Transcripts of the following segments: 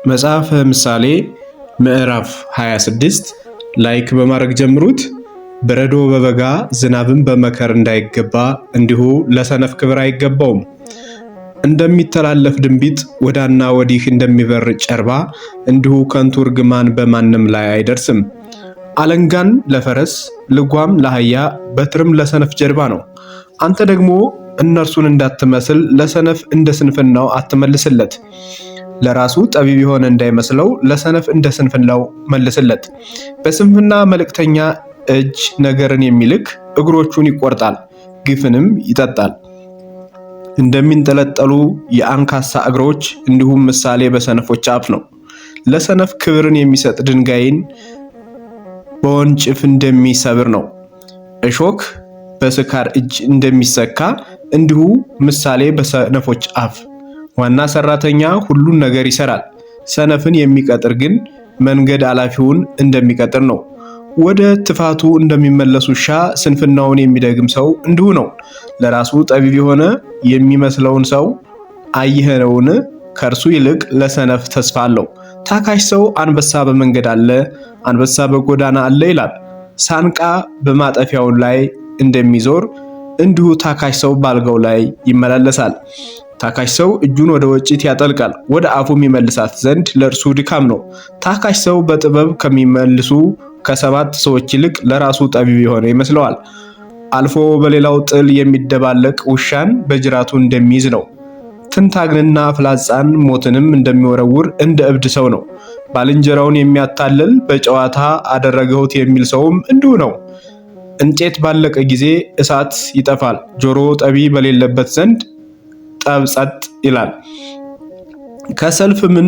መጽሐፈ ምሳሌ ምዕራፍ 26 ላይክ በማድረግ ጀምሩት። በረዶ በበጋ ዝናብን በመከር እንዳይገባ እንዲሁ ለሰነፍ ክብር አይገባውም። እንደሚተላለፍ ድንቢጥ ወዳና ወዲህ እንደሚበር ጨርባ እንዲሁ ከንቱ እርግማን በማንም ላይ አይደርስም። አለንጋን ለፈረስ ልጓም ለአህያ በትርም ለሰነፍ ጀርባ ነው። አንተ ደግሞ እነርሱን እንዳትመስል ለሰነፍ እንደ ስንፍናው አትመልስለት። ለራሱ ጠቢብ የሆነ እንዳይመስለው ለሰነፍ እንደ ስንፍናው መልስለት። በስንፍና መልእክተኛ እጅ ነገርን የሚልክ እግሮቹን ይቆርጣል፣ ግፍንም ይጠጣል። እንደሚንጠለጠሉ የአንካሳ እግሮች እንዲሁም ምሳሌ በሰነፎች አፍ ነው። ለሰነፍ ክብርን የሚሰጥ ድንጋይን በወንጭፍ እንደሚሰብር ነው። እሾክ በስካር እጅ እንደሚሰካ እንዲሁ ምሳሌ በሰነፎች አፍ። ዋና ሰራተኛ ሁሉን ነገር ይሰራል፣ ሰነፍን የሚቀጥር ግን መንገድ አላፊውን እንደሚቀጥር ነው። ወደ ትፋቱ እንደሚመለስ ውሻ ስንፍናውን የሚደግም ሰው እንዲሁ ነው። ለራሱ ጠቢብ የሆነ የሚመስለውን ሰው አየኸውን? ከእርሱ ይልቅ ለሰነፍ ተስፋ አለው። ታካሽ ሰው አንበሳ በመንገድ አለ፣ አንበሳ በጎዳና አለ ይላል። ሳንቃ በማጠፊያው ላይ እንደሚዞር እንዲሁ ታካሽ ሰው ባልጋው ላይ ይመላለሳል። ታካሽ ሰው እጁን ወደ ወጭት ያጠልቃል፣ ወደ አፉም ይመልሳት ዘንድ ለእርሱ ድካም ነው። ታካሽ ሰው በጥበብ ከሚመልሱ ከሰባት ሰዎች ይልቅ ለራሱ ጠቢብ የሆነ ይመስለዋል። አልፎ በሌላው ጥል የሚደባለቅ ውሻን በጅራቱ እንደሚይዝ ነው። ትንታግንና ፍላጻን ሞትንም እንደሚወረውር እንደ እብድ ሰው ነው። ባልንጀራውን የሚያታልል በጨዋታ አደረገሁት የሚል ሰውም እንዲሁ ነው። እንጨት ባለቀ ጊዜ እሳት ይጠፋል፣ ጆሮ ጠቢ በሌለበት ዘንድ ጠብ ጸጥ ይላል። ከሰልፍምን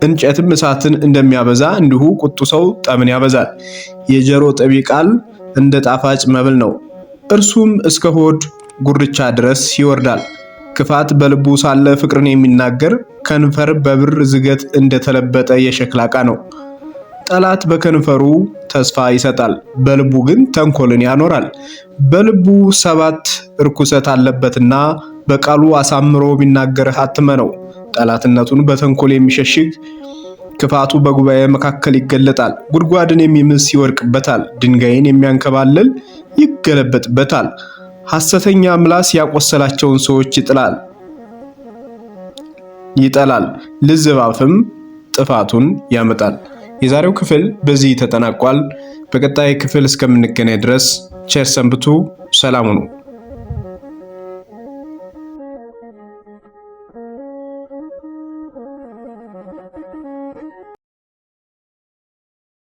እንጨትም እሳትን እንደሚያበዛ እንዲሁ ቁጡ ሰው ጠብን ያበዛል። የጆሮ ጠቢ ቃል እንደ ጣፋጭ መብል ነው፣ እርሱም እስከ ሆድ ጉርቻ ድረስ ይወርዳል። ክፋት በልቡ ሳለ ፍቅርን የሚናገር ከንፈር በብር ዝገት እንደተለበጠ የሸክላ ዕቃ ነው። ጠላት በከንፈሩ ተስፋ ይሰጣል፣ በልቡ ግን ተንኮልን ያኖራል። በልቡ ሰባት ርኩሰት አለበትና በቃሉ አሳምሮ ቢናገርህ አትመነው። ጠላትነቱን በተንኮል የሚሸሽግ ክፋቱ በጉባኤ መካከል ይገለጣል። ጉድጓድን የሚምስ ይወድቅበታል፣ ድንጋይን የሚያንከባልል ይገለበጥበታል። ሐሰተኛ ምላስ ያቆሰላቸውን ሰዎች ይጠላል፣ ልዝብ አፍም ጥፋቱን ያመጣል። የዛሬው ክፍል በዚህ ተጠናቋል። በቀጣይ ክፍል እስከምንገናኝ ድረስ ቸር ሰንብቱ። ሰላም ሁኑ።